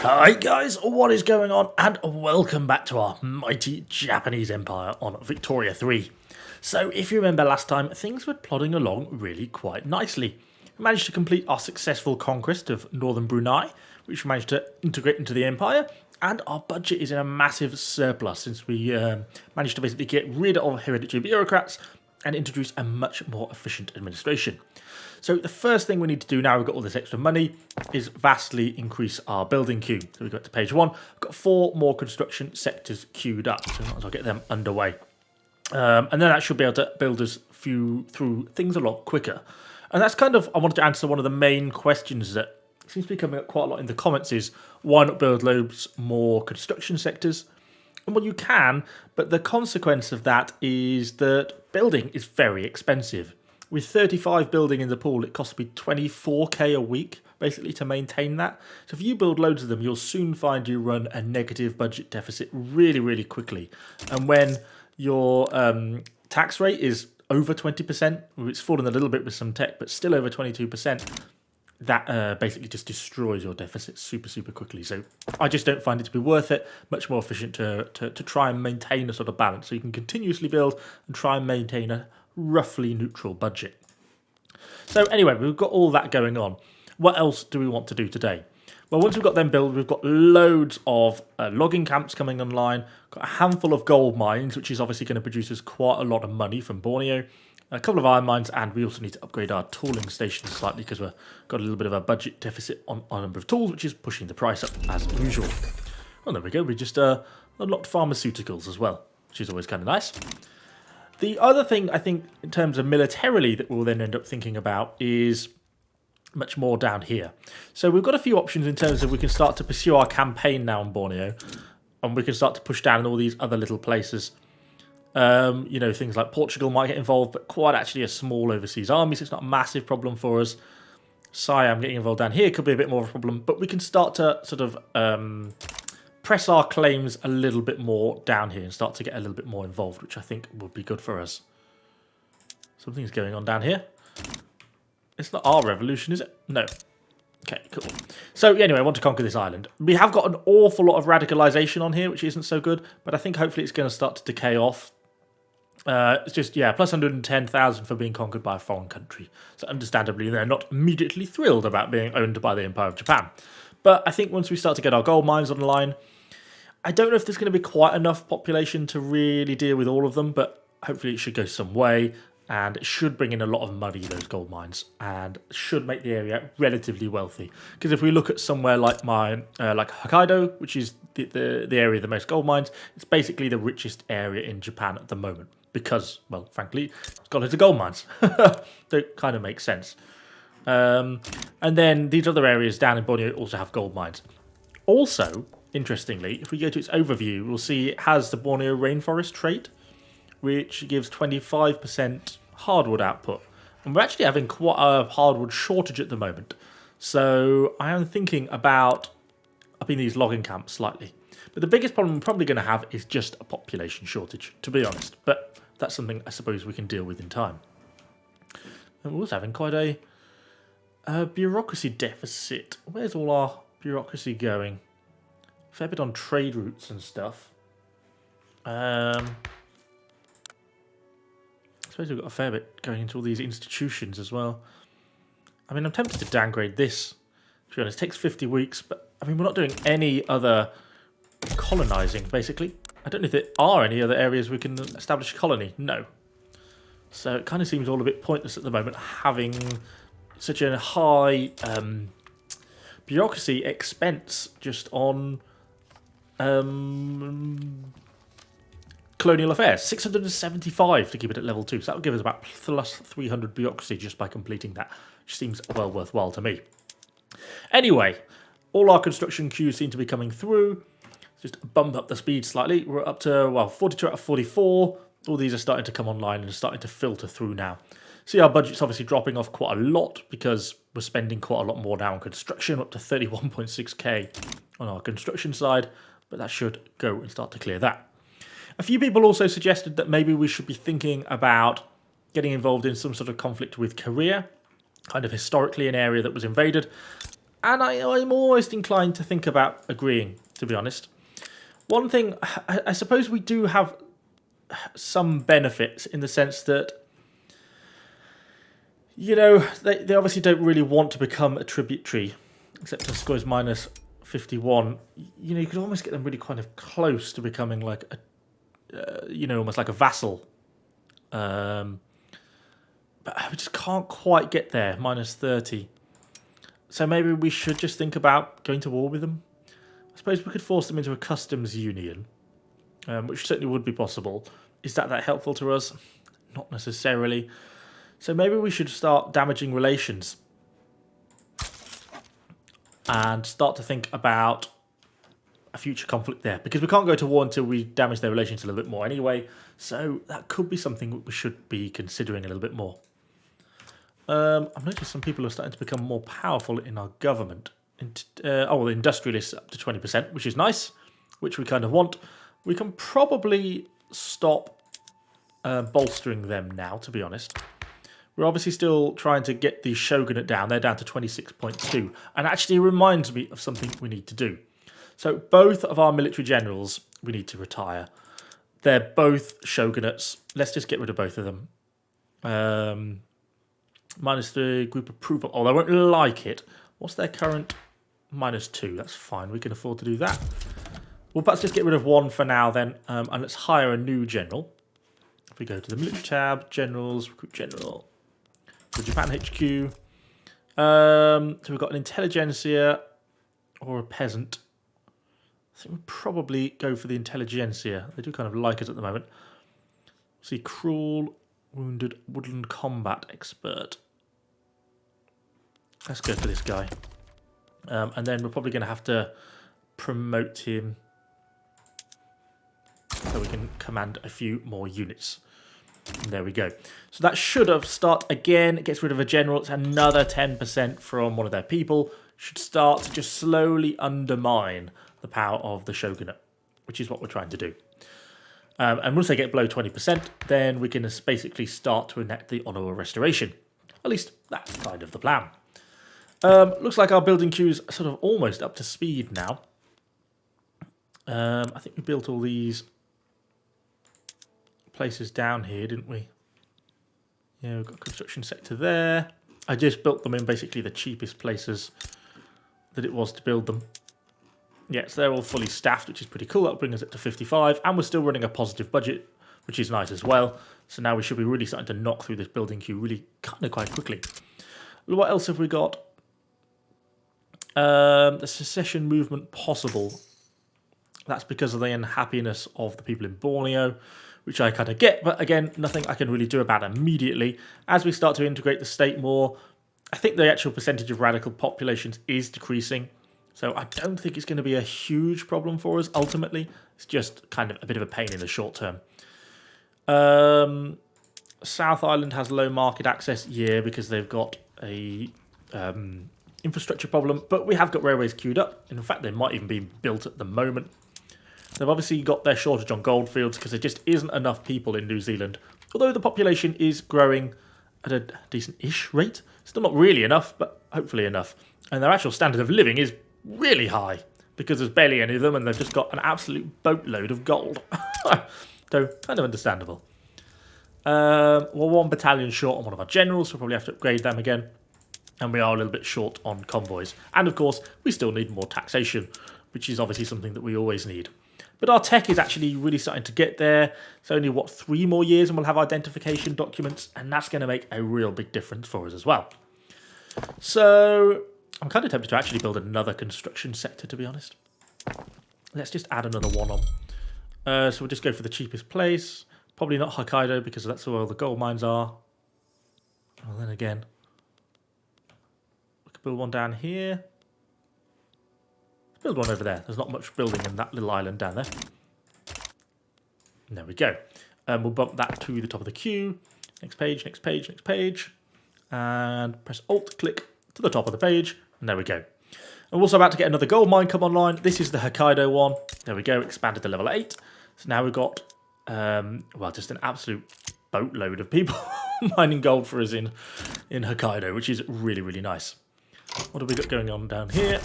Hi guys, what is going on? And welcome back to our mighty Japanese empire on Victoria 3. So if you remember last time, things were plodding along really quite nicely. We managed to complete our successful conquest of northern Brunei, which we managed to integrate into the empire, and our budget is in a massive surplus since we managed to basically get rid of hereditary bureaucrats and introduce a much more efficient administration. So the first thing we need to do now we've got all this extra money is vastly increase our building queue. So we got to page 1, we've got 4 more construction sectors queued up, so we might as well get them underway. And then that should be able to build us through things a lot quicker. And that's kind of, I wanted to answer one of the main questions that seems to be coming up quite a lot in the comments is, why not build loads more construction sectors? And well, you can, but the consequence of that is that building is very expensive. With 35 building in the pool, it costs me 24k a week, basically, to maintain that. So if you build loads of them, you'll soon find you run a negative budget deficit really, really quickly. And when your tax rate is over 20%, it's fallen a little bit with some tech, but still over 22%, that basically just destroys your deficit super, super quickly. So I just don't find it to be worth it. Much more efficient to try and maintain a sort of balance. So you can continuously build and try and maintain a roughly neutral budget. So anyway, we've got all that going on. What else do we want to do today? Well, once we've got them built, we've got loads of logging camps coming online, got a handful of gold mines, which is obviously going to produce us quite a lot of money from Borneo, a couple of iron mines, and we also need to upgrade our tooling stations slightly because we've got a little bit of a budget deficit on a number of tools, which is pushing the price up as usual. Well, there we go. We just unlocked pharmaceuticals as well, which is always kind of nice. The other thing I think in terms of militarily that we'll then end up thinking about is much more down here. So we've got a few options in terms of we can start to pursue our campaign now in Borneo, and we can start to push down in all these other little places. You know, things like Portugal might get involved, but quite actually a small overseas army, so it's not a massive problem for us. Siam getting involved down here could be a bit more of a problem, but we can start to sort of press our claims a little bit more down here and start to get a little bit more involved, which I think would be good for us. Something's going on down here. It's not our revolution, is it? No. Okay, cool. So anyway, I want to conquer this island. We have got an awful lot of radicalization on here, which isn't so good, but I think hopefully it's going to start to decay off. It's just, yeah, plus 110,000 for being conquered by a foreign country. So understandably, they're not immediately thrilled about being owned by the Empire of Japan. But I think once we start to get our gold mines online, I don't know if there's going to be quite enough population to really deal with all of them, but hopefully it should go some way, and it should bring in a lot of money, those gold mines, and should make the area relatively wealthy. Because if we look at somewhere like like Hokkaido, which is the area with the most gold mines, it's basically the richest area in Japan at the moment. Because, well, frankly, it's got loads of gold mines. That kind of makes sense. And then these other areas down in Borneo also have gold mines. Also, interestingly, if we go to its overview, we'll see it has the Borneo rainforest trait, which gives 25% hardwood output. And we're actually having quite a hardwood shortage at the moment. So I am thinking about upping these logging camps slightly. But the biggest problem we're probably going to have is just a population shortage, to be honest. But that's something I suppose we can deal with in time. And we're also having quite a bureaucracy deficit. Where's all our bureaucracy going? Fair bit on trade routes and stuff. I suppose we've got a fair bit going into all these institutions as well. I mean, I'm tempted to downgrade this. To be honest, it takes 50 weeks, but I mean, we're not doing any other colonizing, basically. I don't know if there are any other areas we can establish a colony. No. So it kind of seems all a bit pointless at the moment, having such a high bureaucracy expense just on colonial affairs. 675 to keep it at level 2. So that will give us about plus 300 bureaucracy just by completing that, which seems well worthwhile to me. Anyway, all our construction queues seem to be coming through. Just bump up the speed slightly. We're up to, well, 42 out of 44. All these are starting to come online and starting to filter through now. See, our budget's obviously dropping off quite a lot because we're spending quite a lot more now on construction, up to 31.6k on our construction side, but that should go and start to clear that. A few people also suggested that maybe we should be thinking about getting involved in some sort of conflict with Korea, kind of historically an area that was invaded. And I'm almost inclined to think about agreeing, to be honest. One thing, I suppose we do have some benefits in the sense that, you know, they obviously don't really want to become a tributary, except to scores minus 51. You know, you could almost get them really kind of close to becoming like a, you know, almost like a vassal. But we just can't quite get there, minus 30. So maybe we should just think about going to war with them. I suppose we could force them into a customs union, which certainly would be possible. Is that helpful to us? Not necessarily. So maybe we should start damaging relations and start to think about a future conflict there, because we can't go to war until we damage their relations a little bit more anyway. So that could be something we should be considering a little bit more. I've noticed some people are starting to become more powerful in our government. The industrialists up to 20%, which is nice, which we kind of want. We can probably stop bolstering them now, to be honest. We're obviously still trying to get the shogunate down. They're down to 26.2. And actually reminds me of something we need to do. So both of our military generals we need to retire. They're both shogunates. Let's just get rid of both of them. Minus the group approval. Although I won't like it. What's their current? Minus 2. That's fine. We can afford to do that. We'll perhaps just get rid of one for now then. And let's hire a new general. If we go to the military tab, generals, recruit general. For Japan HQ. So we've got an intelligentsia or a peasant. I think we'll probably go for the intelligentsia. They do kind of like us at the moment. See, cruel, wounded, woodland combat expert. Let's go for this guy. And then we're probably going to have to promote him so we can command a few more units. And there we go. So that should have start again. It gets rid of a general. It's another 10% from one of their people. Should start to just slowly undermine the power of the shogunate, which is what we're trying to do. And once they get below 20%, then we can basically start to enact the honourable restoration. At least that's kind of the plan. Looks like our building queue's sort of almost up to speed now. I think we built all these places down here, didn't we? Yeah, we've got a construction sector there. I just built them in basically the cheapest places that it was to build them. Yeah, so they're all fully staffed, which is pretty cool. That'll bring us up to 55, and we're still running a positive budget, which is nice as well. So now we should be really starting to knock through this building queue really kind of quite quickly. What else have we got? The secession movement possible. That's because of the unhappiness of the people in Borneo, which I kind of get, but again, nothing I can really do about immediately. As we start to integrate the state more, I think the actual percentage of radical populations is decreasing. So I don't think it's going to be a huge problem for us ultimately. It's just kind of a bit of a pain in the short term. South Island has low market access, yeah, because they've got a infrastructure problem, but we have got railways queued up. In fact, they might even be built at the moment. They've obviously got their shortage on goldfields because there just isn't enough people in New Zealand. Although the population is growing at a decent-ish rate. Still not really enough, but hopefully enough. And their actual standard of living is really high because there's barely any of them and they've just got an absolute boatload of gold. So, kind of understandable. We're 1 battalion short on one of our generals, so we'll probably have to upgrade them again. And we are a little bit short on convoys. And of course, we still need more taxation, which is obviously something that we always need. But our tech is actually really starting to get there. It's only, 3 more years and we'll have identification documents, and that's going to make a real big difference for us as well. So, I'm kind of tempted to actually build another construction sector, to be honest. Let's just add another one on. So we'll just go for the cheapest place. Probably not Hokkaido because that's where all the gold mines are. And then again, we could build one down here. Build one over there. There's not much building in that little island down there. There we go. We'll bump that to the top of the queue. Next page, next page, next page. And press Alt, click to the top of the page. And there we go. I'm also about to get another gold mine come online. This is the Hokkaido one. There we go. Expanded to level 8. So now we've got, well, just an absolute boatload of people mining gold for us in Hokkaido, which is really, really nice. What have we got going on down here?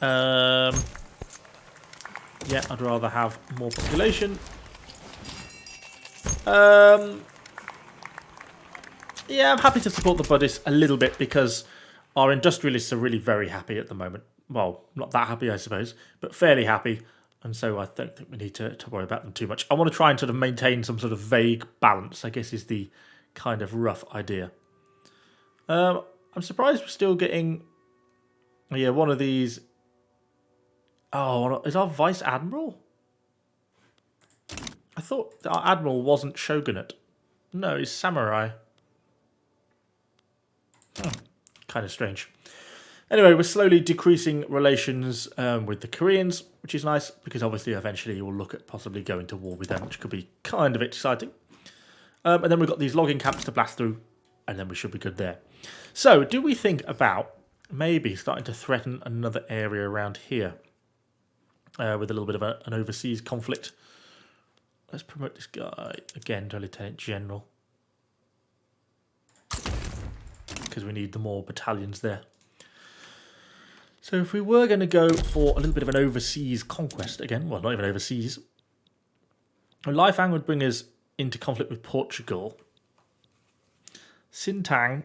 Yeah, I'd rather have more population. Yeah, I'm happy to support the Buddhists a little bit because our industrialists are really very happy at the moment. Well, not that happy, I suppose, but fairly happy. And so I don't think we need to worry about them too much. I want to try and sort of maintain some sort of vague balance, I guess is the kind of rough idea. I'm surprised we're still getting... Yeah, one of these... Oh, is our Vice Admiral? I thought our Admiral wasn't Shogunate. No, he's Samurai. Kind of strange. Anyway, we're slowly decreasing relations with the Koreans, which is nice, because obviously eventually you'll look at possibly going to war with them, which could be kind of exciting. And then we've got these logging camps to blast through, and then we should be good there. So, do we think about maybe starting to threaten another area around here with a little bit of an overseas conflict? Let's promote this guy again to Lieutenant General, because we need the more battalions there. So if we were going to go for a little bit of an overseas conquest again, well, not even overseas, Lifang would bring us into conflict with Portugal. Sintang,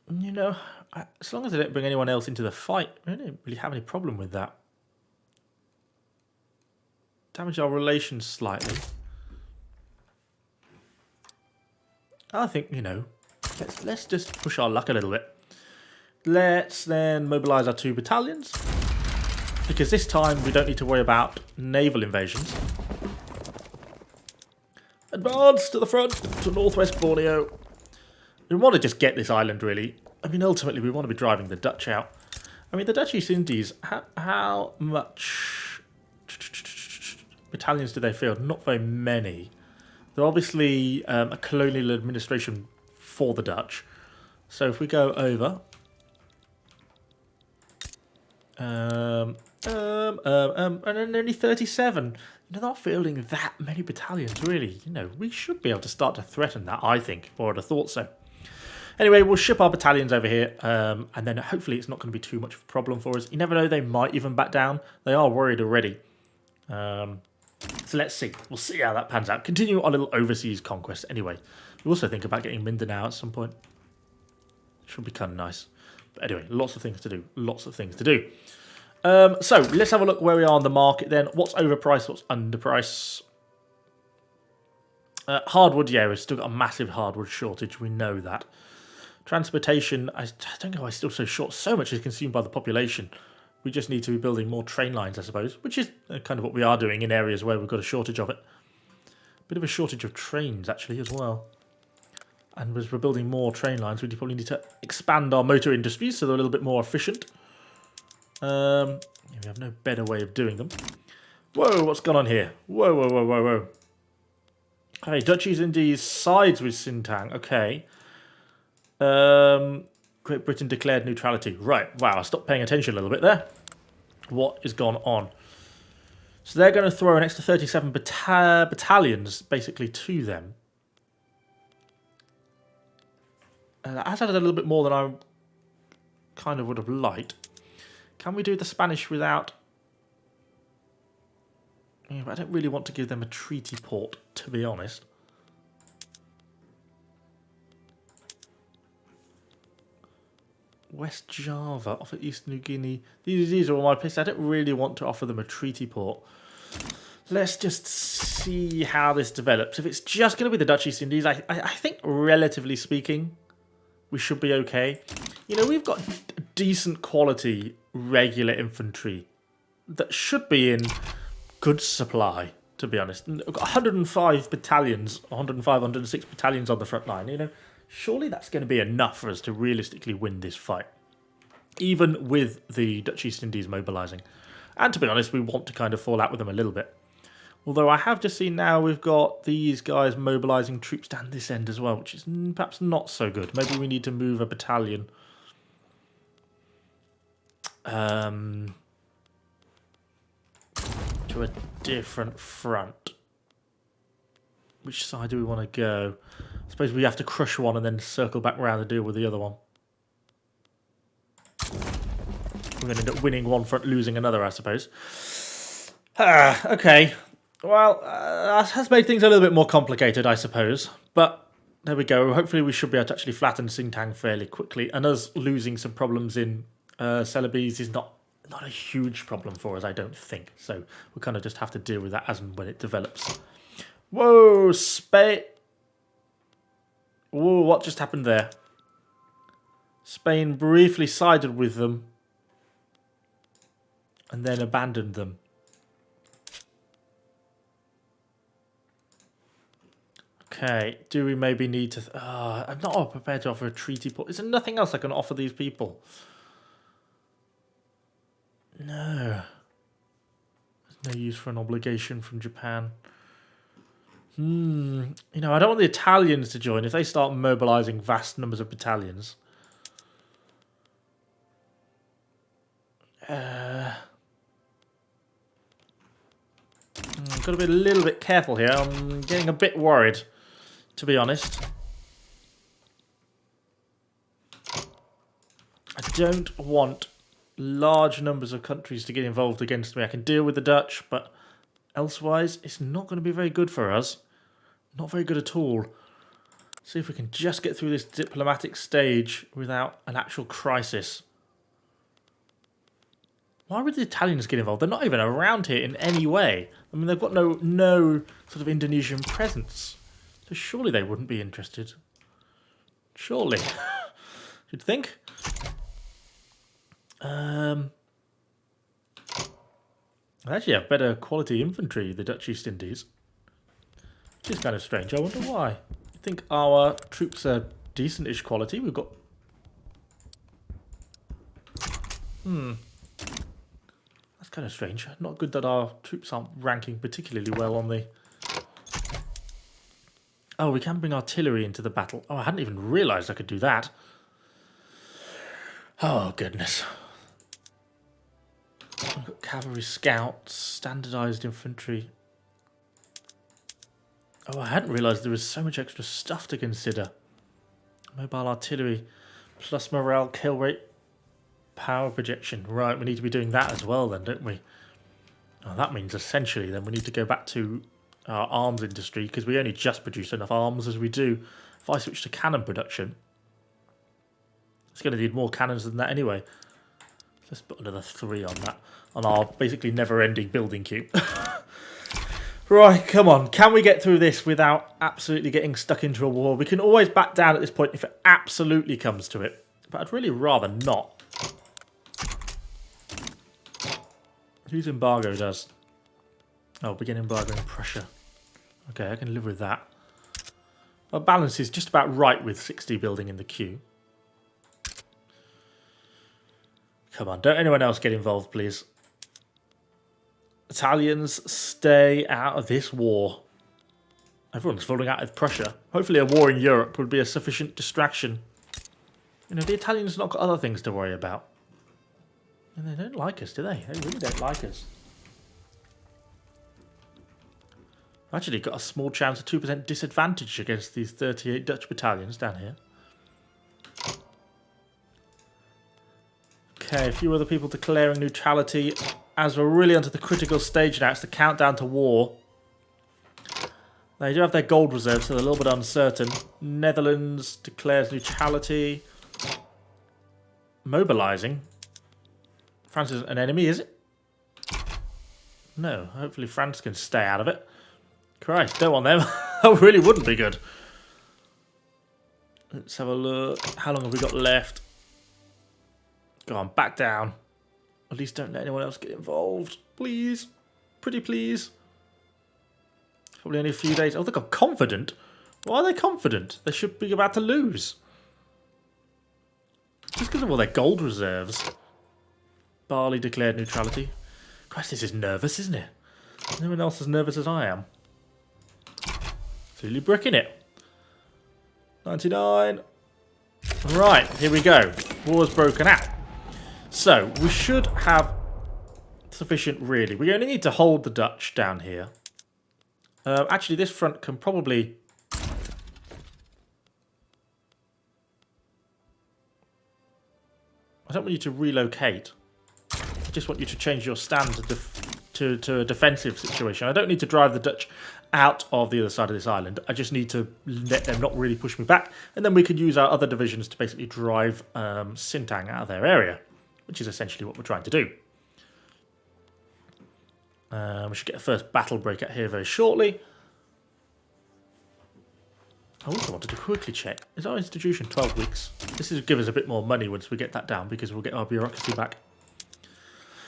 you know, as long as they don't bring anyone else into the fight, we don't really have any problem with that. Damage our relations slightly. I think, you know, let's just push our luck a little bit. Let's then mobilise our 2 battalions, because this time we don't need to worry about naval invasions. Advance to the front, to northwest Borneo. We want to just get this island, really. I mean, ultimately, we want to be driving the Dutch out. I mean, the Dutch East Indies, how much battalions do they field? Not very many. They're obviously a colonial administration for the Dutch. So if we go over... and then only 37. You know, they're not fielding that many battalions, really. You know, we should be able to start to threaten that, I think, or I'd have thought so. Anyway, we'll ship our battalions over here, and then hopefully it's not going to be too much of a problem for us. You never know, they might even back down. They are worried already. So let's see. We'll see how that pans out. Continue our little overseas conquest anyway. We also think about getting Mindanao at some point. Should be kind of nice. But anyway, lots of things to do. Lots of things to do. So let's have a look where we are on the market then. What's overpriced? What's underpriced? Hardwood, yeah, we've still got a massive hardwood shortage. We know that. Transportation, I don't know why it's still so short. So much is consumed by the population. We just need to be building more train lines, I suppose, which is kind of what we are doing in areas where we've got a shortage of it. Bit of a shortage of trains, actually, as well. And as we're building more train lines, we probably need to expand our motor industries so they're a little bit more efficient. We have no better way of doing them. Whoa, what's gone on here? Whoa, whoa, whoa, whoa, whoa. Okay, Dutch East Indies sides with Sintang. Okay. Great Britain declared neutrality. Right, wow, I stopped paying attention a little bit there. What has gone on? So they're going to throw an extra 37 battalions, basically, to them. That has added a little bit more than I kind of would have liked. Can we do the Spanish without... Yeah, but I don't really want to give them a treaty port, to be honest. West Java, off of East New Guinea. These are all my places. I don't really want to offer them a treaty port. Let's just see how this develops. If it's just going to be the Dutch East Indies, I think, relatively speaking, we should be okay. You know, we've got decent quality regular infantry that should be in good supply, to be honest. We've got 105 battalions, 106 battalions on the front line, you know. Surely that's going to be enough for us to realistically win this fight, even with the Dutch East Indies mobilising. And to be honest, we want to kind of fall out with them a little bit. Although I have just seen now we've got these guys mobilising troops down this end as well, which is perhaps not so good. Maybe we need to move a battalion to a different front. Which side do we want to go? I suppose we have to crush one and then circle back around and deal with the other one. We're going to end up winning one front, losing another, I suppose. Okay. Well, that has made things a little bit more complicated, I suppose. But there we go. Hopefully we should be able to actually flatten Sintang fairly quickly. And us losing some problems in Celebes is not a huge problem for us, I don't think. So we kind of just have to deal with that as and when it develops. Whoa, Spain. Whoa, what just happened there? Spain briefly sided with them and then abandoned them. Okay, do we maybe need to... I'm not prepared to offer a treaty port. Is there nothing else I can offer these people? No. There's no use for an obligation from Japan. You know, I don't want the Italians to join if they start mobilizing vast numbers of battalions. Got to be a little bit careful here. I'm getting a bit worried, to be honest. I don't want large numbers of countries to get involved against me. I can deal with the Dutch, but elsewise, it's not going to be very good for us. Not very good at all. See if we can just get through this diplomatic stage without an actual crisis. Why would the Italians get involved? They're not even around here in any way. I mean, they've got no sort of Indonesian presence. So surely they wouldn't be interested. Surely. You'd think. They actually have better quality infantry, the Dutch East Indies. Which is kind of strange. I wonder why. I think our troops are decent-ish quality. We've got... That's kind of strange. Not good that our troops aren't ranking particularly well on the... Oh, we can bring artillery into the battle. Oh, I hadn't even realised I could do that. Oh, goodness. We've got cavalry scouts, standardised infantry. Oh, I hadn't realised there was so much extra stuff to consider. Mobile artillery, plus morale, kill rate, power projection. Right, we need to be doing that as well then, don't we? Oh, that means essentially then we need to go back to our arms industry because we only just produce enough arms as we do. If I switch to cannon production, it's going to need more cannons than that anyway. Let's put another 3 on that, on our basically never-ending building queue. Right, come on. Can we get through this without absolutely getting stuck into a war? We can always back down at this point if it absolutely comes to it. But I'd really rather not. Whose embargo does? Oh, begin embargo in Prussia. Okay, I can live with that. Our balance is just about right with 60 building in the queue. Come on, don't anyone else get involved, please. Italians, stay out of this war. Everyone's falling out with Prussia. Hopefully a war in Europe would be a sufficient distraction. You know, the Italians have not got other things to worry about. And they don't like us, do they? They really don't like us. I've actually got a small chance of 2% disadvantage against these 38 Dutch battalions down here. Okay, a few other people declaring neutrality. As we're really onto the critical stage now, it's the countdown to war. They do have their gold reserves, so they're a little bit uncertain. Netherlands declares neutrality. Mobilising. France isn't an enemy, is it? No, hopefully France can stay out of it. Christ, don't want them. That really wouldn't be good. Let's have a look. How long have we got left? Go on, back down. At least don't let anyone else get involved. Please. Pretty please. Probably only a few days. Oh, they got confident. Why are they confident? They should be about to lose. Just because of all their gold reserves. Bali declared neutrality. Christ, this is nervous, isn't it? No one else as nervous as I am. Silly brick in it. 99. Right, here we go. War's broken out. So, we should have sufficient, really. We only need to hold the Dutch down here. Actually, this front can probably... I don't want you to relocate. just want you to change your stand to a defensive situation. I don't need to drive the Dutch out of the other side of this island. I just need to let them not really push me back, and then we can use our other divisions to basically drive Sintang out of their area, which is essentially what we're trying to do. We should get a first battle break out here very shortly. I also wanted to quickly check. Is our institution 12 weeks? This will give us a bit more money once we get that down, because we'll get our bureaucracy back.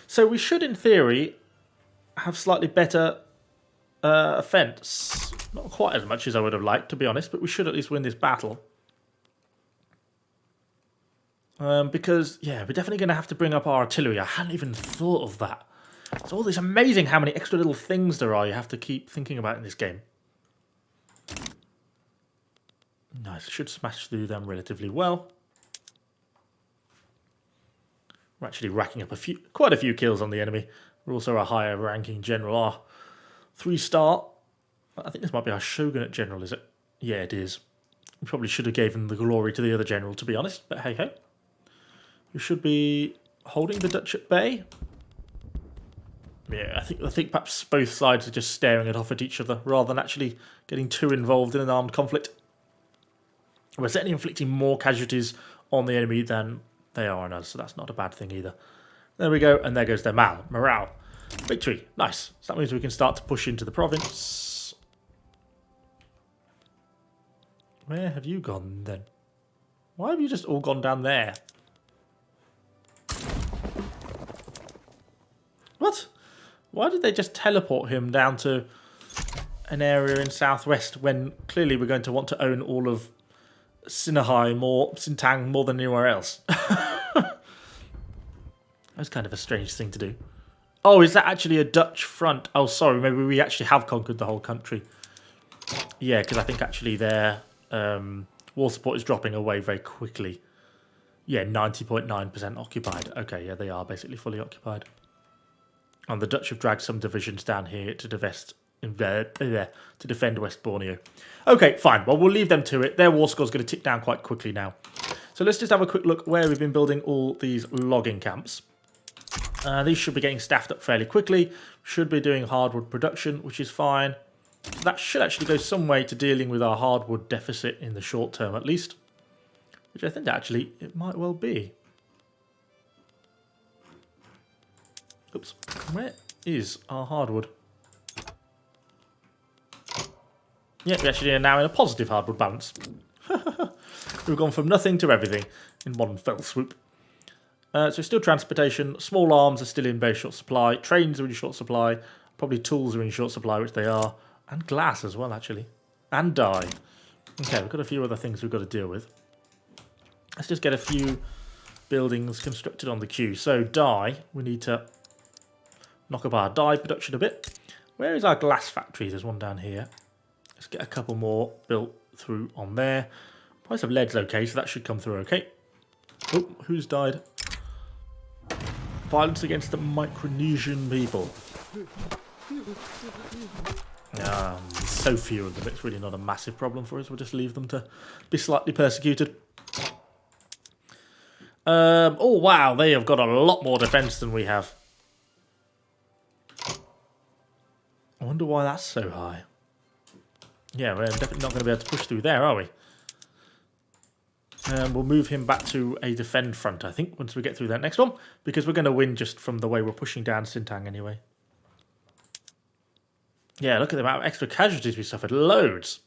So we should, in theory, have slightly better offence. Not quite as much as I would have liked, to be honest, but we should at least win this battle. Because, yeah, we're definitely going to have to bring up our artillery. I hadn't even thought of that. It's all this amazing how many extra little things there are you have to keep thinking about in this game. Nice, should smash through them relatively well. We're actually racking up quite a few kills on the enemy. We're also a higher ranking general. Our 3-star. I think this might be our shogunate general, is it? Yeah, it is. We probably should have given the glory to the other general, to be honest. But hey ho. We should be holding the Dutch at bay. Yeah, I think perhaps both sides are just staring it off at each other rather than actually getting too involved in an armed conflict. We're certainly inflicting more casualties on the enemy than they are on us, so that's not a bad thing either. There we go, and there goes their morale. Victory, nice. So that means we can start to push into the province. Where have you gone then? Why have you just all gone down there? What? Why did they just teleport him down to an area in southwest when clearly we're going to want to own all of Sintang more than anywhere else? That's kind of a strange thing to do. Oh, is that actually a Dutch front? Oh, sorry, maybe we actually have conquered the whole country. Yeah, because I think actually their war support is dropping away very quickly. Yeah, 90.9% occupied. Okay, yeah, they are basically fully occupied. And the Dutch have dragged some divisions down here to defend West Borneo. Okay, fine. Well, we'll leave them to it. Their war score is going to tick down quite quickly now. So let's just have a quick look where we've been building all these logging camps. These should be getting staffed up fairly quickly. Should be doing hardwood production, which is fine. So that should actually go some way to dealing with our hardwood deficit in the short term at least. Which I think actually it might well be. Oops. Where is our hardwood? Yeah, we actually are now in a positive hardwood balance. We've gone from nothing to everything in one fell swoop. So still transportation. Small arms are still in very short supply. Trains are in short supply. Probably tools are in short supply, which they are. And glass as well, actually. And dye. Okay, we've got a few other things we've got to deal with. Let's just get a few buildings constructed on the queue. So dye, we need to knock up our dye production a bit. Where is our glass factory? There's one down here. Let's get a couple more built through on there. Price of lead's okay, so that should come through okay. Oh, who's died? Violence against the Micronesian people. So few of them, it's really not a massive problem for us. We'll just leave them to be slightly persecuted. Oh, wow, they have got a lot more defence than we have. I wonder why that's so high. Yeah, we're definitely not going to be able to push through there, are we? We'll move him back to a defend front, I think, once we get through that next one. Because we're going to win just from the way we're pushing down Sintang anyway. Yeah, look at the amount of extra casualties we suffered. Loads.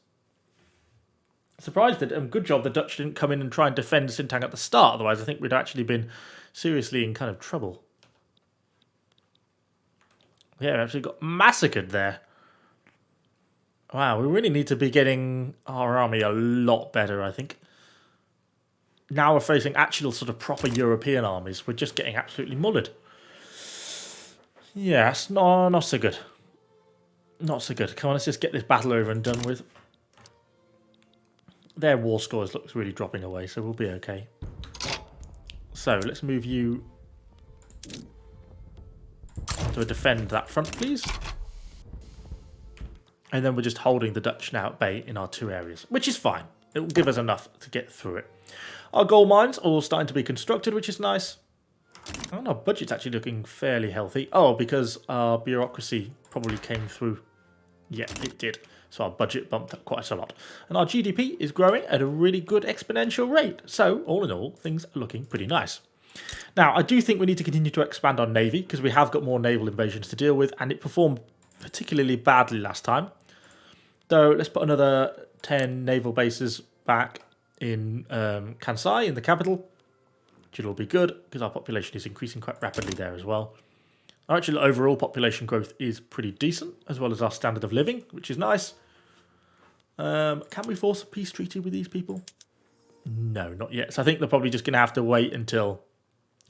Surprised that, good job the Dutch didn't come in and try and defend Sintang at the start. Otherwise, I think we'd actually been seriously in kind of trouble. Yeah, we actually got massacred there. Wow, we really need to be getting our army a lot better, I think. Now we're facing actual sort of proper European armies. We're just getting absolutely mullered. Yes, no, not so good. Not so good. Come on, let's just get this battle over and done with. Their war scores looks really dropping away, so we'll be okay. So let's move you to defend that front, please. And then we're just holding the Dutch now at bay in our two areas, which is fine. It will give us enough to get through it. Our gold mines are all starting to be constructed, which is nice. And our budget's actually looking fairly healthy. Oh, because our bureaucracy probably came through. Yeah, it did. So our budget bumped up quite a lot. And our GDP is growing at a really good exponential rate. So all in all, things are looking pretty nice. Now, I do think we need to continue to expand our navy because we have got more naval invasions to deal with, and it performed particularly badly last time. Though, let's put another 10 naval bases back in Kansai, in the capital. Which will be good because our population is increasing quite rapidly there as well. Our actual overall population growth is pretty decent, as well as our standard of living, which is nice. Can we force a peace treaty with these people? No, not yet. So I think they're probably just going to have to wait until...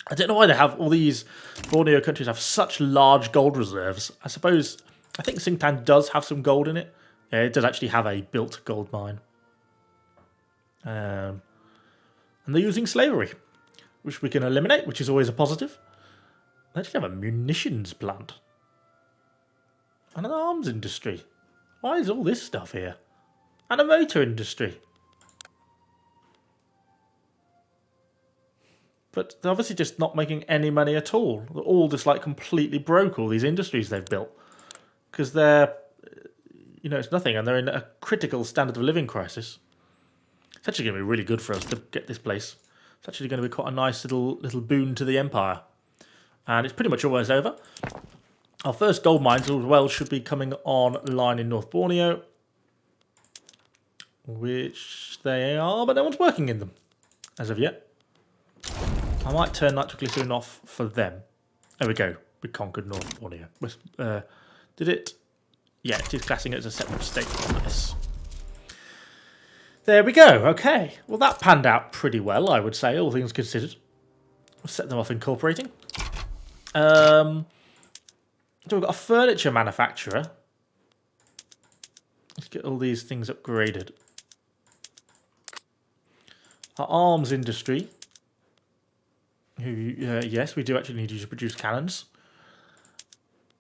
I don't know why they have all these Borneo countries have such large gold reserves. I think Singtan does have some gold in it. Yeah, it does actually have a built gold mine. And they're using slavery, which we can eliminate, which is always a positive. They actually have a munitions plant. And an arms industry. Why is all this stuff here? And a motor industry. But they're obviously just not making any money at all. They're all just like completely broke, all these industries they've built. Because they're, it's nothing, and they're in a critical standard of living crisis. It's actually going to be really good for us to get this place. It's actually going to be quite a nice little boon to the Empire. And it's pretty much almost over. Our first gold mines as well should be coming online in North Borneo. Which they are, but no one's working in them as of yet. I might turn nitroglycerin off for them. There we go. We conquered North Borneo. Did it? Yeah, it is classing it as a separate state. Nice. There we go. Okay. Well, that panned out pretty well, I would say, all things considered. We'll set them off incorporating. So we've got a furniture manufacturer. Let's get all these things upgraded. Our arms industry. Yes, we do actually need you to produce cannons.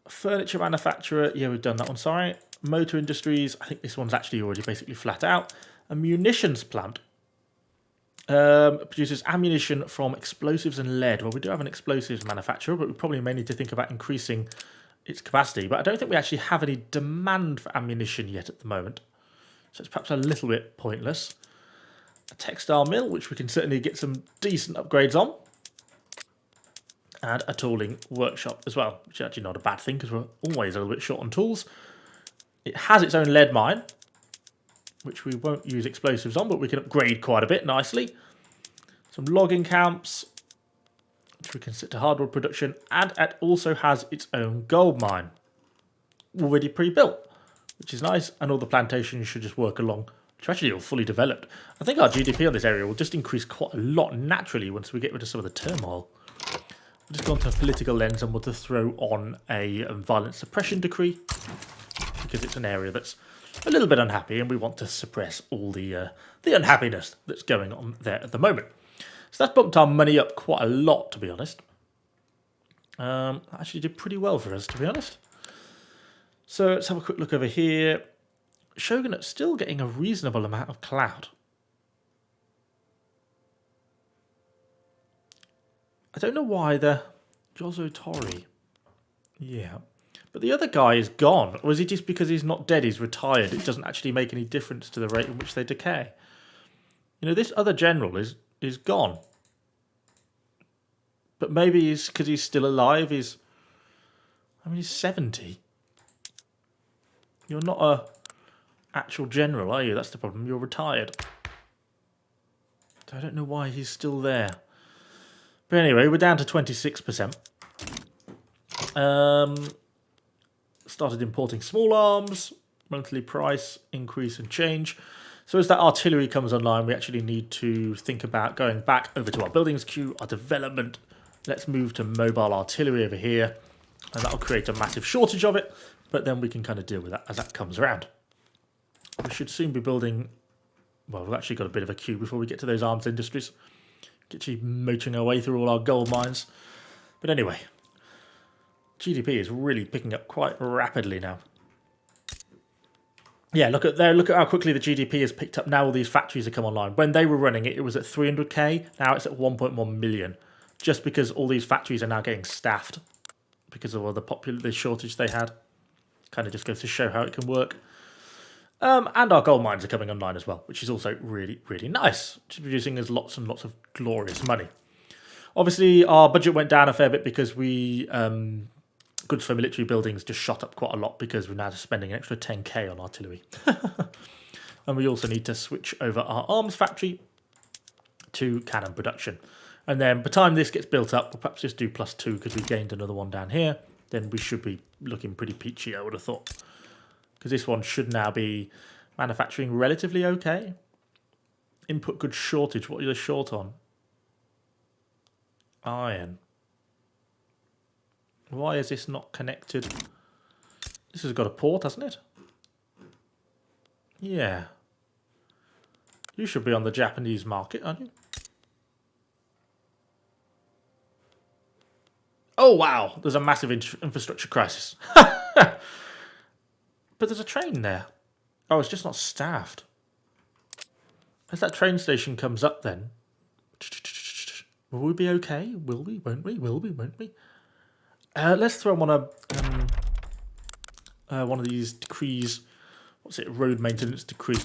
Furniture manufacturer. Yeah, we've done that one. Sorry. Motor industries. I think this one's actually already basically flat out. A munitions plant. Produces ammunition from explosives and lead. Well, we do have an explosives manufacturer, but we probably may need to think about increasing its capacity. But I don't think we actually have any demand for ammunition yet at the moment. So it's perhaps a little bit pointless. A textile mill, which we can certainly get some decent upgrades on. And a tooling workshop as well, which is actually not a bad thing because we're always a little bit short on tools. It has its own lead mine, which we won't use explosives on, but we can upgrade quite a bit nicely. Some logging camps, which we can set to hardwood production, and it also has its own gold mine, already pre-built, which is nice, and all the plantations should just work along, which are actually all fully developed. I think our GDP on this area will just increase quite a lot naturally once we get rid of some of the turmoil. We'll just go onto a political lens and we'll just throw on a violence suppression decree, because it's an area that's a little bit unhappy and we want to suppress all the unhappiness that's going on there at the moment. So that's bumped our money up quite a lot, to be honest. Actually did pretty well for us, to be honest. So let's have a quick look over here. Shogunate's still getting a reasonable amount of clout. I don't know why the Jozo Tori. Yeah. But the other guy is gone. Or is it just because he's not dead, he's retired? It doesn't actually make any difference to the rate in which they decay. This other general is gone. But maybe it's because he's still alive. He's 70. You're not a actual general, are you? That's the problem. You're retired. So I don't know why he's still there. But anyway, we're down to 26%. Started importing small arms, monthly price increase and change. So as that artillery comes online, we actually need to think about going back over to our buildings queue, our development. Let's move to mobile artillery over here, and that'll create a massive shortage of it, but then we can kind of deal with that as that comes around. We should soon be building, well, we've actually got a bit of a queue before we get to those arms industries. Actually motoring our way through all our gold mines. But anyway, GDP is really picking up quite rapidly now. Yeah, look at how quickly the GDP has picked up now all these factories have come online. When they were running it, it was at 300k. Now it's at 1.1 million. just because all these factories are now getting staffed because of all the shortage they had. Kind of just goes to show how it can work. And our gold mines are coming online as well, which is also really, really nice. It's producing us lots and lots of glorious money. Obviously, our budget went down a fair bit because we goods for military buildings just shot up quite a lot because we're now spending an extra 10k on artillery. And we also need to switch over our arms factory to cannon production. And then by the time this gets built up, we'll perhaps just do +2 because we gained another one down here. Then we should be looking pretty peachy, I would have thought. Because this one should now be manufacturing relatively okay. Input goods shortage. What are you short on? Iron. Why is this not connected? This has got a port, hasn't it? Yeah. You should be on the Japanese market, aren't you? Oh, wow. There's a massive infrastructure crisis. But there's a train there. Oh, it's just not staffed. As that train station comes up then... Will we be okay? Will we? Won't we? Will we? Won't we? Let's throw on one of these decrees. What's it? Road maintenance decree.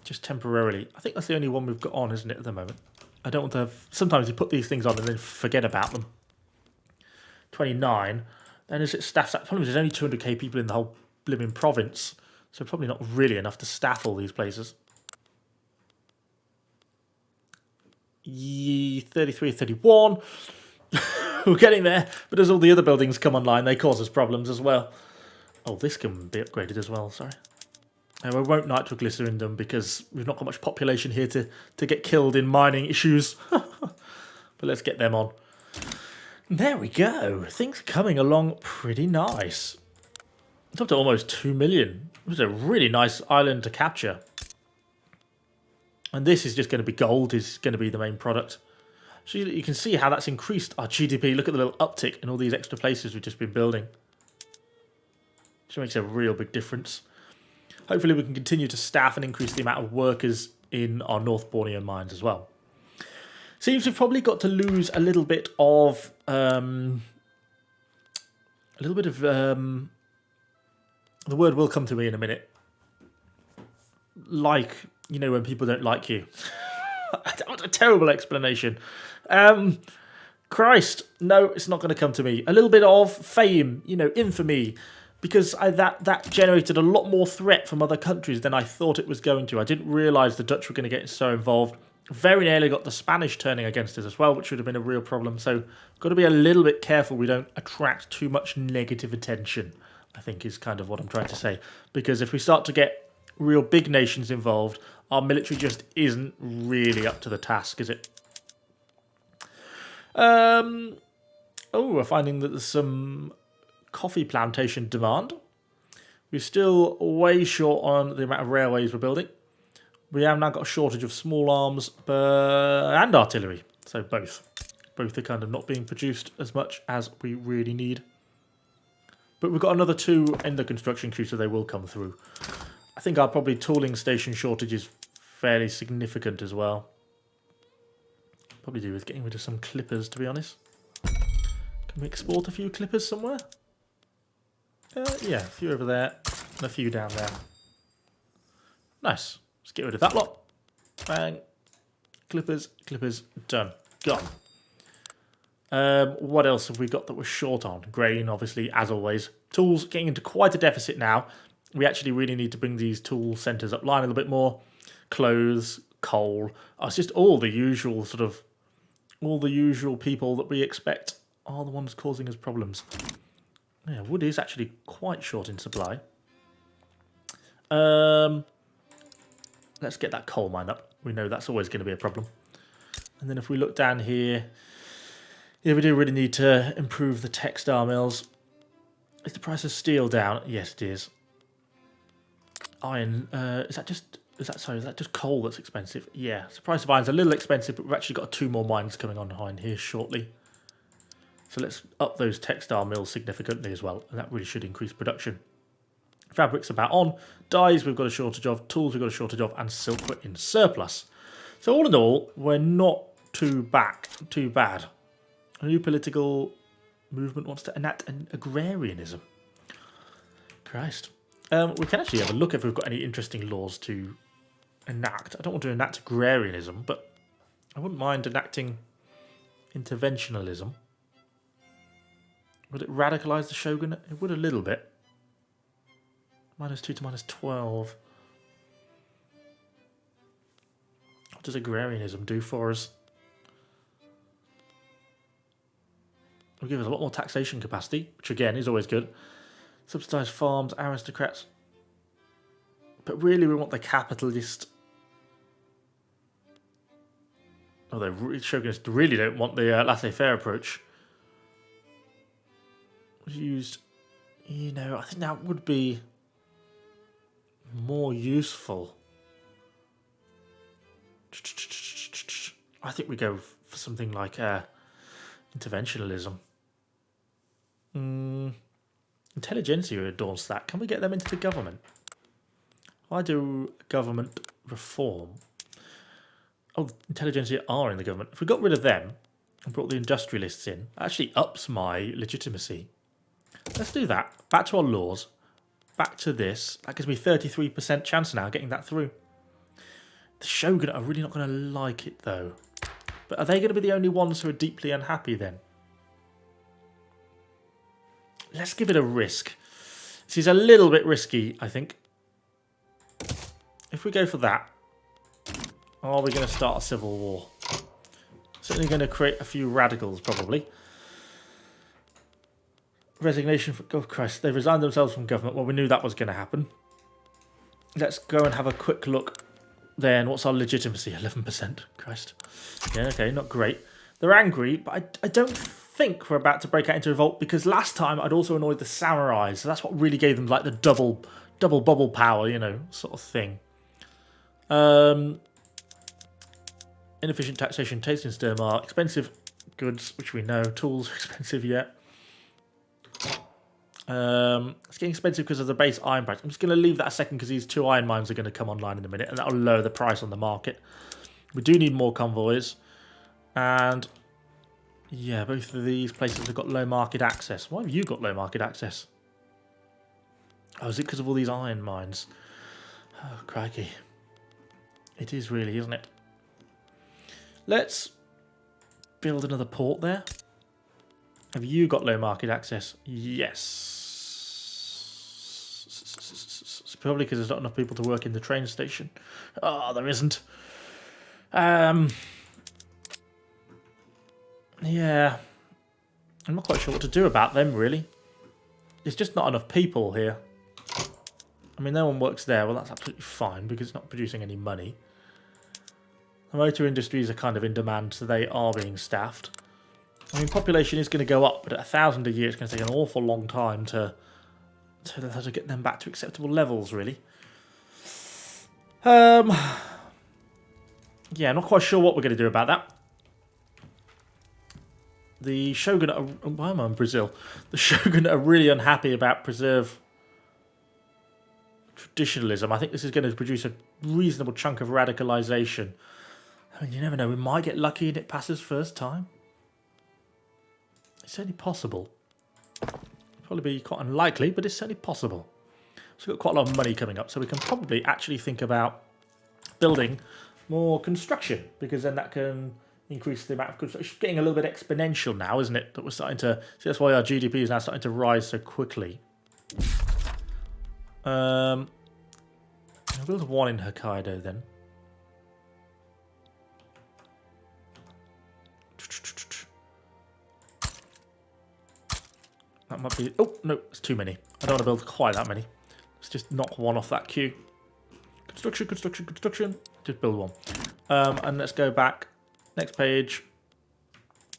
Just temporarily. I think that's the only one we've got on, isn't it, at the moment? I don't want to have... Sometimes you put these things on and then forget about them. 29. Then as it staffs up... Probably there's only 200k people in the whole blimmin' province. So probably not really enough to staff all these places. 33, 31. We're getting there. But as all the other buildings come online, they cause us problems as well. Oh, this can be upgraded as well, sorry. We won't nitroglycerin them because we've not got much population here to get killed in mining issues. But let's get them on. There we go. Things are coming along pretty nice. It's up to almost 2 million. It's a really nice island to capture. And this is just going to be gold, is going to be the main product. So you can see how that's increased our GDP. Look at the little uptick in all these extra places we've just been building. Which makes a real big difference. Hopefully we can continue to staff and increase the amount of workers in our North Borneo mines as well. Seems we've probably got to lose a little bit of... the word will come to me in a minute. Like... You know, when people don't like you. What a terrible explanation. Christ. No, it's not going to come to me. A little bit of fame, you know, infamy. Because that generated a lot more threat from other countries than I thought it was going to. I didn't realise the Dutch were going to get so involved. Very nearly got the Spanish turning against us as well, which would have been a real problem. So, got to be a little bit careful we don't attract too much negative attention, I think is kind of what I'm trying to say. Because if we start to get real big nations involved, our military just isn't really up to the task, is it? Oh, we're finding that there's some coffee plantation demand. We're still way short on the amount of railways we're building. We have now got a shortage of small arms and artillery. So both. Both are kind of not being produced as much as we really need. But we've got another 2 in the construction queue, so they will come through. I think our probably tooling station shortage is fairly significant as well. Probably do with getting rid of some clippers, to be honest. Can we export a few clippers somewhere? Yeah, a few over there and a few down there. Nice. Let's get rid of that lot. Bang. Clippers, clippers, done. Gone. What else have we got that we're short on? Grain, obviously, as always. Tools getting into quite a deficit now. We actually really need to bring these tool centres up line a little bit more. Clothes, coal. It's just all the usual people that we expect are the ones causing us problems. Yeah, wood is actually quite short in supply. Let's get that coal mine up. We know that's always going to be a problem. And then if we look down here, yeah, we do really need to improve the textile mills. Is the price of steel down? Yes, it is. Iron, is that just coal that's expensive? Yeah, so the price of iron's a little expensive, but we've actually got 2 more mines coming online here shortly. So let's up those textile mills significantly as well, and that really should increase production. Fabric's about on, dyes we've got a shortage of, tools we've got a shortage of, and silk we're in surplus. So all in all, we're not too bad. A new political movement wants to enact an agrarianism. Christ. We can actually have a look if we've got any interesting laws to enact. I don't want to enact agrarianism, but I wouldn't mind enacting interventionalism. Would it radicalise the shogunate? It would a little bit. -2 to -12. What does agrarianism do for us? It'll give us a lot more taxation capacity, which again is always good. Subsidised farms, aristocrats. But really we want the capitalist... Oh, the shogunats really don't want the laissez-faire approach. Used, you know, I think that would be more useful. I think we go for something like interventionalism. Intelligentsia adorns that. Can we get them into the government? Why do government reform? Oh, intelligentsia are in the government. If we got rid of them and brought the industrialists in, that actually ups my legitimacy. Let's do that. Back to our laws. Back to this. That gives me 33% chance now of getting that through. The shogunate are really not going to like it though. But are they going to be the only ones who are deeply unhappy then? Let's give it a risk. This is a little bit risky, I think. If we go for that, are we going to start a civil war? Certainly going to create a few radicals, probably. Resignation for... Oh, Christ. They've resigned themselves from government. Well, we knew that was going to happen. Let's go and have a quick look then. What's our legitimacy? 11%. Christ. Yeah, okay, not great. They're angry, but I don't think we're about to break out into revolt because last time I'd also annoyed the samurais. So that's what really gave them like the double bubble power, you know, sort of thing. Inefficient taxation, taste in Sturmar, expensive goods, which we know, tools are expensive yet. It's getting expensive because of the base iron price. I'm just going to leave that a second because these 2 iron mines are going to come online in a minute and that'll lower the price on the market. We do need more convoys. And yeah, both of these places have got low market access. Why have you got low market access? Oh, is it because of all these iron mines? Oh, crikey. It is really, isn't it? Let's build another port there. Have you got low market access? Yes. It's probably because there's not enough people to work in the train station. Oh, there isn't. Yeah. I'm not quite sure what to do about them, really. There's just not enough people here. I mean, no one works there. Well, that's absolutely fine because it's not producing any money. The motor industries are kind of in demand, so they are being staffed. I mean, population is going to go up, but at 1,000 a year, it's going to take an awful long time to get them back to acceptable levels, really. Yeah, not quite sure what we're going to do about that. The shogunate are, why am I in Brazil? The shogunate are really unhappy about preserve traditionalism. I think this is going to produce a reasonable chunk of radicalization. I mean, you never know. We might get lucky and it passes first time. It's certainly possible. Probably be quite unlikely, but it's certainly possible. So we've got quite a lot of money coming up, so we can probably actually think about building more construction, because then that can increase the amount of construction. It's getting a little bit exponential now, isn't it? That we're starting to see. That's why our GDP is now starting to rise so quickly. I'll build one in Hokkaido then. That might be... Oh, no, it's too many. I don't want to build quite that many. Let's just knock one off that queue. Construction, construction, construction. Just build one. And let's go back. Next page.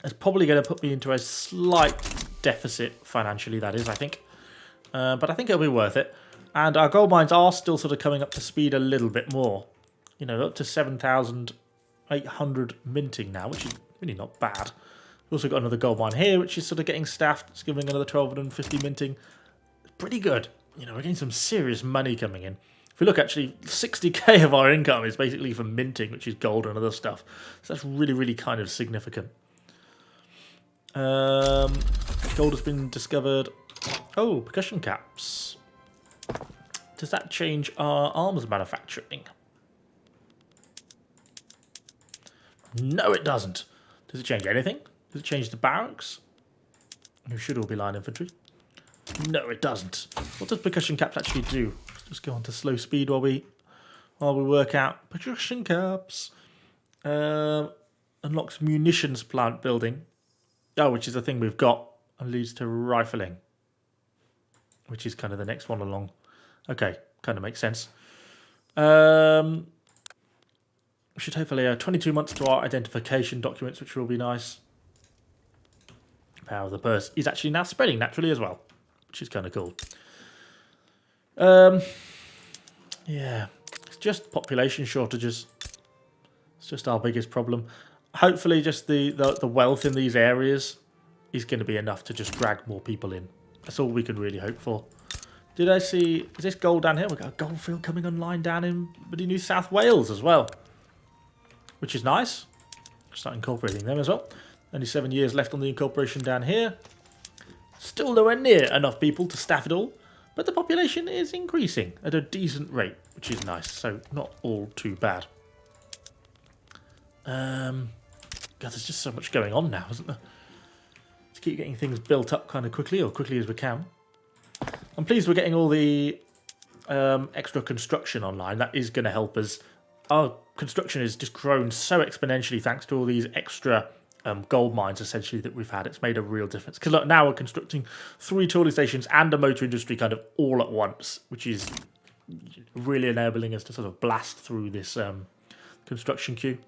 It's probably going to put me into a slight deficit financially, that is, I think. But I think it'll be worth it. And our gold mines are still sort of coming up to speed a little bit more. You know, up to 7,800 minting now, which is really not bad. We've also got another gold mine here, which is sort of getting staffed. It's giving another 1,250 minting. It's pretty good. You know, we're getting some serious money coming in. If we look, actually, 60k of our income is basically from minting, which is gold and other stuff. So that's really, really kind of significant. Gold has been discovered. Oh, percussion caps. Does that change our arms manufacturing? No, it doesn't. Does it change anything? Does it change the barracks? Who should all be line infantry? No, it doesn't. What does percussion caps actually do? Let's just go on to slow speed while we work out. Percussion caps. Unlocks munitions plant building. Oh, which is a thing we've got and leads to rifling. Which is kind of the next one along. Okay, kind of makes sense. We should hopefully add 22 months to our identification documents, which will be nice. Power of the purse is actually now spreading naturally as well, which is kind of cool. Yeah, it's just population shortages. It's just our biggest problem. Hopefully just the wealth in these areas is going to be enough to just drag more people in. That's all we can really hope for. Did I see... Is this gold down here? We've got a gold field coming online down in New South Wales as well. Which is nice. Start incorporating them as well. Only 7 years left on the incorporation down here. Still nowhere near enough people to staff it all. But the population is increasing at a decent rate, which is nice. So not all too bad. God, there's just so much going on now, isn't there? Let's keep getting things built up kind of quickly, or quickly as we can. I'm pleased we're getting all the extra construction online. That is going to help us. Our construction has just grown so exponentially thanks to all these extra gold mines, essentially, that we've had. It's made a real difference. Because look, now we're constructing 3 tooling stations and a motor industry kind of all at once, which is really enabling us to sort of blast through this construction queue.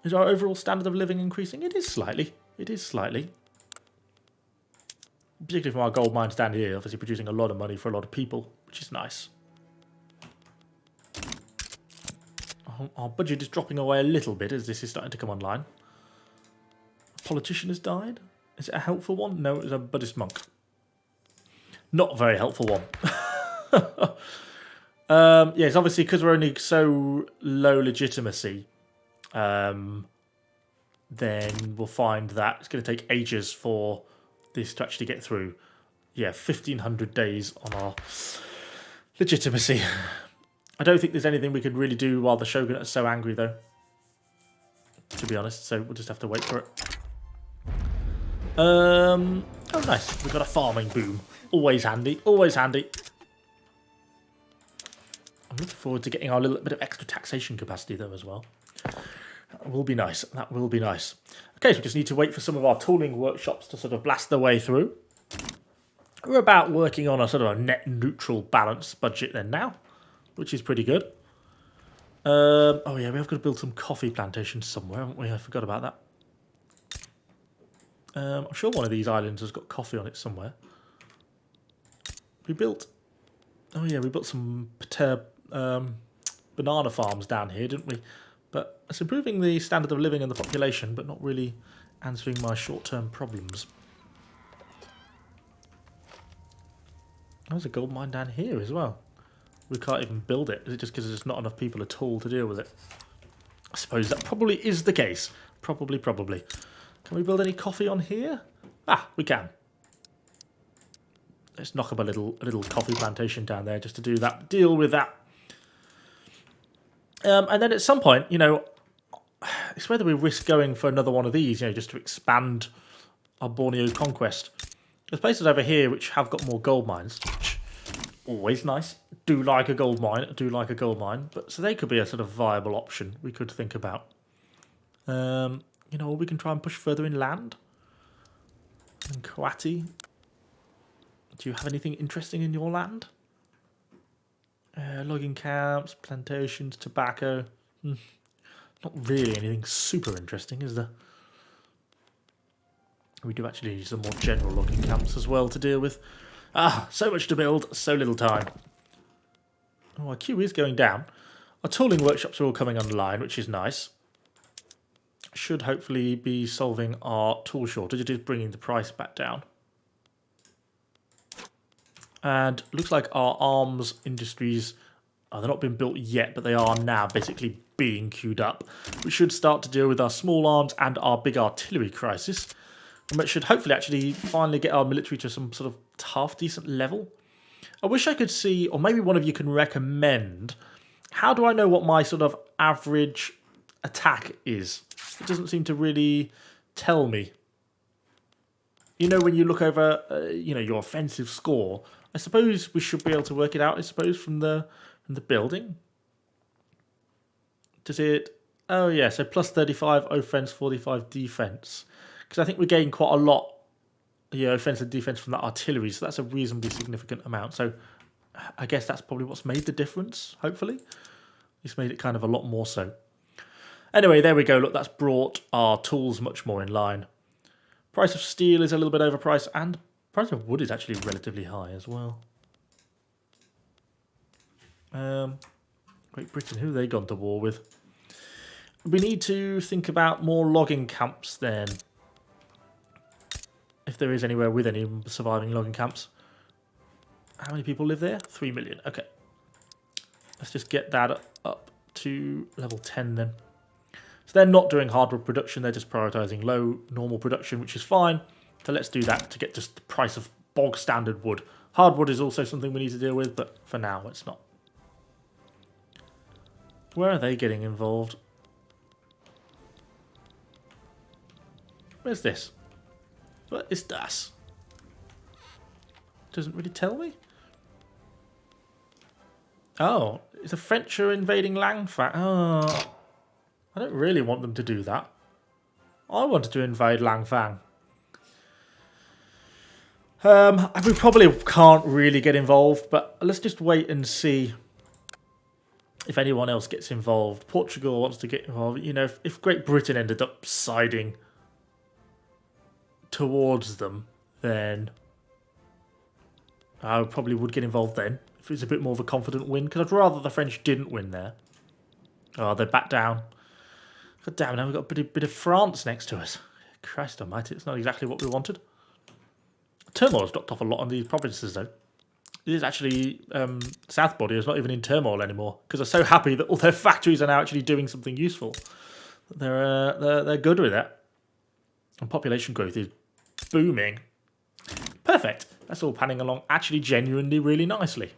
Is our overall standard of living increasing? It is slightly. It is slightly. Particularly from our gold mines down here, obviously producing a lot of money for a lot of people, which is nice. Our budget is dropping away a little bit as this is starting to come online. A politician has died. Is it a helpful one? No, it's a Buddhist monk. Not a very helpful one. Yes, obviously because we're only so low legitimacy, then we'll find that it's going to take ages for this to actually get through. Yeah, 1,500 days on our legitimacy. I don't think there's anything we could really do while the Shogunate is so angry, though. To be honest, so we'll just have to wait for it. Oh, nice. We've got a farming boom. Always handy. Always handy. I'm looking forward to getting our little bit of extra taxation capacity, though, as well. That will be nice. That will be nice. Okay, so we just need to wait for some of our tooling workshops to sort of blast their way through. We're about working on a sort of a net neutral balanced budget then now, which is pretty good. Oh yeah, we have got to build some coffee plantations somewhere, haven't we? I forgot about that. I'm sure one of these islands has got coffee on it somewhere. We built... Oh yeah, we built some banana farms down here, didn't we? But it's improving the standard of living and the population, but not really answering my short-term problems. There's a gold mine down here as well. We can't even build it. Is it just because there's not enough people at all to deal with it? I suppose that probably is the case. Probably. Can we build any coffee on here? Ah, we can. Let's knock up a little coffee plantation down there just to do that. Deal with that. And then at some point, you know, it's whether we risk going for another one of these, you know, just to expand our Borneo conquest. There's places over here which have got more gold mines. Always nice. Do like a gold mine. But so they could be a sort of viable option we could think about. You know, or we can try and push further inland. In Coati. Do you have anything interesting in your land? Logging camps, plantations, tobacco. Not really anything super interesting, is there? We do actually need some more general logging camps as well to deal with. Ah, so much to build, so little time. Oh, our queue is going down. Our tooling workshops are all coming online, which is nice. Should hopefully be solving our tool shortage. It is bringing the price back down. And looks like our arms industries, they're not been built yet, but they are now basically being queued up, we should start to deal with our small arms and our big artillery crisis. And it should hopefully actually finally get our military to some sort of half decent level. I wish I could see, or maybe one of you can recommend, how do I know what my sort of average attack is? It doesn't seem to really tell me. You know, when you look over, your offensive score, I suppose we should be able to work it out, I suppose, from the building. Does it... Oh, yeah, so plus 35 offense, 45 defense. Because I think we gain quite a lot, offense and defense from that artillery, so that's a reasonably significant amount. So I guess that's probably what's made the difference, hopefully. It's made it kind of a lot more so. Anyway, there we go. Look, that's brought our tools much more in line. Price of steel is a little bit overpriced, and price of wood is actually relatively high as well. Great Britain, who have they gone to war with? We need to think about more logging camps then. If there is anywhere with any surviving logging camps. How many people live there? 3 million. Okay. Let's just get that up to level 10 then. So they're not doing hardwood production, they're just prioritising low normal production, which is fine. So let's do that to get just the price of bog standard wood. Hardwood is also something we need to deal with, but for now it's not. Where are they getting involved? Where's this? What is das? Doesn't really tell me. Oh, the French are invading Langfang. Oh, I don't really want them to do that. I wanted to invade Langfang. We probably can't really get involved, but let's just wait and see if anyone else gets involved. Portugal wants to get involved. You know, if Great Britain ended up siding towards them, then I probably would get involved then. If it was a bit more of a confident win, because I'd rather the French didn't win there. Oh, they back down. God damn, now we've got a bit of France next to us. Christ almighty, it's not exactly what we wanted. Turmoil has dropped off a lot on these provinces, though. It is actually, South Borneo is not even in turmoil anymore, because they're so happy that all their factories are now actually doing something useful. They're good with it. And population growth is booming. Perfect. That's all panning along actually genuinely really nicely.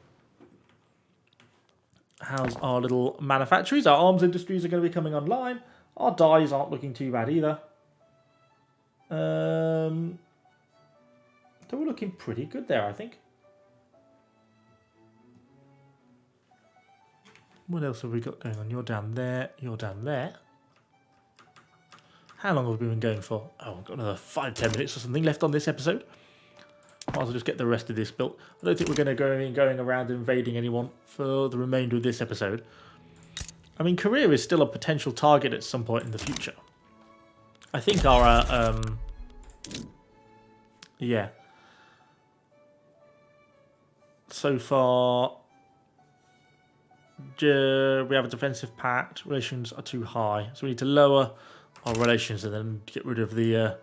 How's our little manufactories? Our arms industries are going to be coming online. Our dyes aren't looking too bad either. So we're looking pretty good there, I think. What else have we got going on? You're down there. You're down there. How long have we been going for? Oh, we've got another 5-10 minutes or something left on this episode. Might as well just get the rest of this built. I don't think we're going to go going around invading anyone for the remainder of this episode. I mean, Korea is still a potential target at some point in the future. I think our... yeah. So far... we have a defensive pact. Relations are too high. So we need to lower our relations and then get rid of the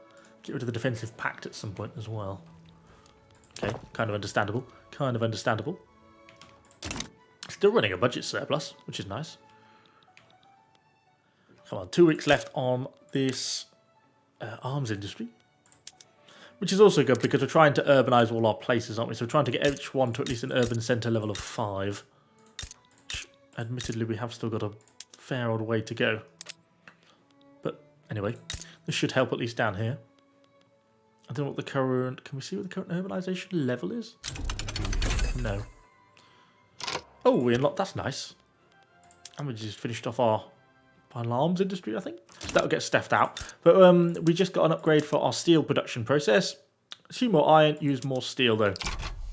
defensive pact at some point as well. Okay, kind of understandable. Kind of understandable. Still running a budget surplus, which is nice. Come on, 2 weeks left on this arms industry. Which is also good because we're trying to urbanise all our places, aren't we? So we're trying to get each one to at least an urban centre level of 5. Which, admittedly, we have still got a fair old way to go. But anyway, this should help at least down here. I don't know what the current... Can we see what the current urbanisation level is? No. Oh, we unlocked... That's nice. And we just finished off our alarms industry, I think. So that'll get staffed out. But we just got an upgrade for our steel production process. See more iron, use more steel, though.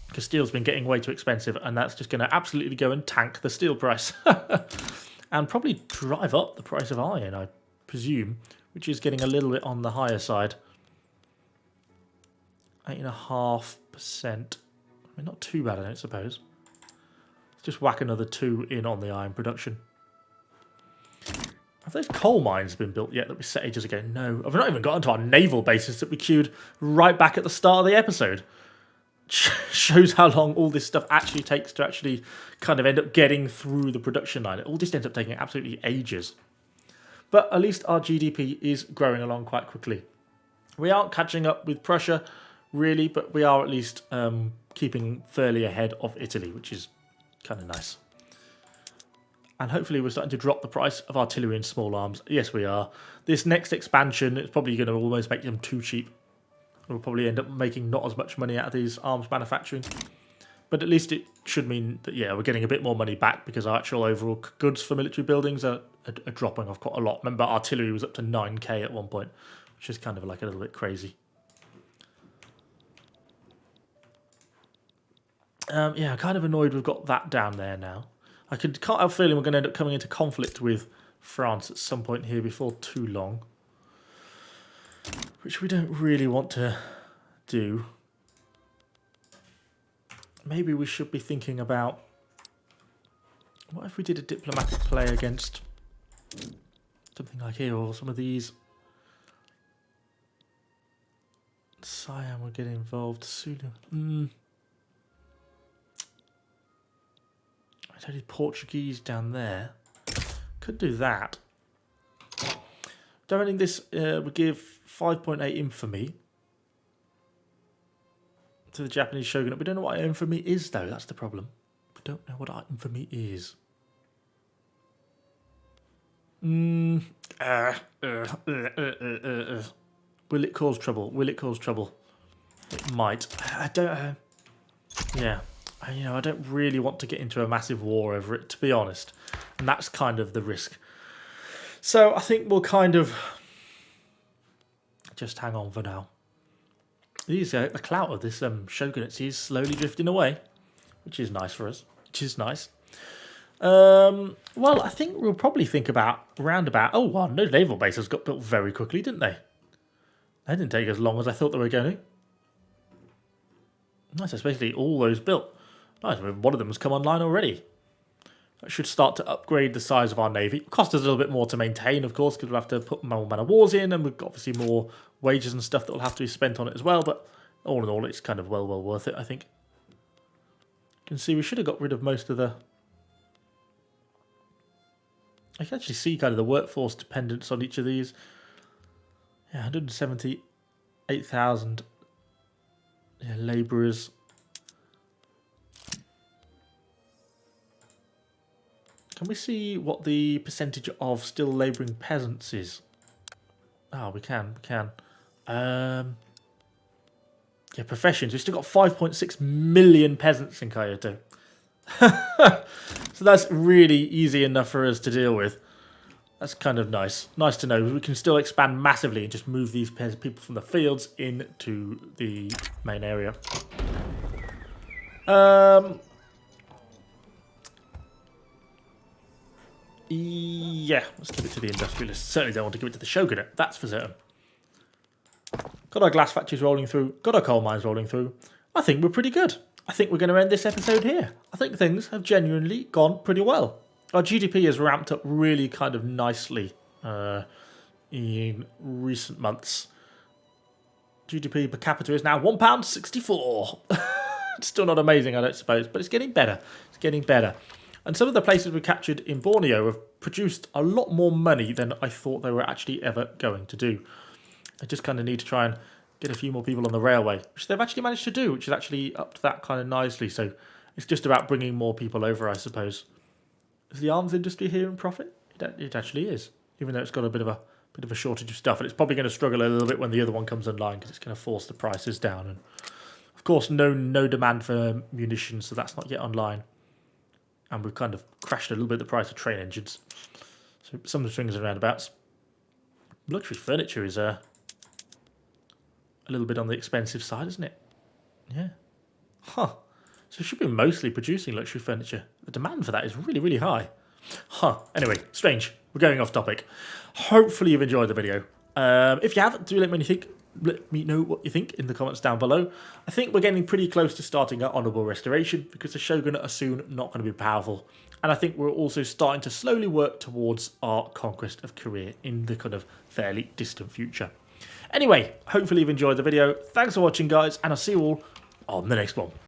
Because steel's been getting way too expensive, and that's just going to absolutely go and tank the steel price. And probably drive up the price of iron, I presume, which is getting a little bit on the higher side. 8.5%. I mean, not too bad, I don't suppose. Let's just whack another 2 in on the iron production. Have those coal mines been built yet that we set ages ago? No. I've not even gotten to our naval bases that we queued right back at the start of the episode. shows how long all this stuff actually takes to actually kind of end up getting through the production line. It all just ends up taking absolutely ages. But at least our GDP is growing along quite quickly. We aren't catching up with Prussia, really, but we are at least keeping fairly ahead of Italy, which is kind of nice. And hopefully we're starting to drop the price of artillery and small arms. Yes, we are. This next expansion is probably going to almost make them too cheap. We'll probably end up making not as much money out of these arms manufacturing. But at least it should mean that, yeah, we're getting a bit more money back because our actual overall goods for military buildings are dropping off quite a lot. Remember, artillery was up to 9k at one point, which is kind of like a little bit crazy. Yeah, I'm kind of annoyed we've got that down there now. I can't have a feeling we're going to end up coming into conflict with France at some point here before too long. Which we don't really want to do. Maybe we should be thinking about... What if we did a diplomatic play against something like here, or some of these... Siam would get involved sooner. I tell you, Portuguese down there. Could do that. Don't think this would give 5.8 infamy to the Japanese shogunate. We don't know what infamy is, though. That's the problem. We don't know what our infamy is. Will it cause trouble? Will it cause trouble? It might. I don't... yeah. You know, I don't really want to get into a massive war over it, to be honest. And that's kind of the risk. So I think we'll kind of just hang on for now. The clout of this shogunate is slowly drifting away, which is nice for us. Which is nice. Well, I think we'll probably think about roundabout. Oh, wow, no naval bases got built very quickly, didn't they? They didn't take as long as I thought they were going to. Nice, that's basically all those built. Nice, one of them has come online already. That should start to upgrade the size of our navy. It costs us a little bit more to maintain, of course, because we'll have to put more man of wars in, and we've got obviously more wages and stuff that will have to be spent on it as well. But all in all, it's kind of well worth it, I think. You can see we should have got rid of most of the... I can actually see kind of the workforce dependence on each of these. Yeah, 178,000 labourers. Can we see what the percentage of still labouring peasants is? Oh, we can. Yeah, professions. We've still got 5.6 million peasants in Kyoto. So that's really easy enough for us to deal with. That's kind of nice. Nice to know. We can still expand massively and just move these people from the fields into the main area. Yeah, let's give it to the industrialists. Certainly don't want to give it to the shogunate, that's for certain. Got our glass factories rolling through, got our coal mines rolling through. I think we're pretty good. I think we're going to end this episode here. I think things have genuinely gone pretty well. Our GDP has ramped up really kind of nicely in recent months. GDP per capita is now £1.64. It's still not amazing, I don't suppose, but it's getting better. It's getting better. And some of the places we captured in Borneo have produced a lot more money than I thought they were actually ever going to do. I just kind of need to try and get a few more people on the railway, which they've actually managed to do, which is actually up to that kind of nicely. So it's just about bringing more people over, I suppose. Is the arms industry here in profit? It actually is, even though it's got a bit of a shortage of stuff, and it's probably going to struggle a little bit when the other one comes online because it's going to force the prices down. And of course, no demand for munitions, so that's not yet online. And we've kind of crashed a little bit the price of train engines. So some of the swings and roundabouts. Luxury furniture is a little bit on the expensive side, isn't it? Yeah. Huh. So we should be mostly producing luxury furniture. The demand for that is really, really high. Huh. Anyway, strange. We're going off topic. Hopefully you've enjoyed the video. If you have, do let me know what you think in the comments down below. I think we're getting pretty close to starting our honourable restoration because the shogunate are soon not going to be powerful. And I think we're also starting to slowly work towards our conquest of Korea in the kind of fairly distant future. Anyway, hopefully you've enjoyed the video. Thanks for watching, guys, and I'll see you all on the next one.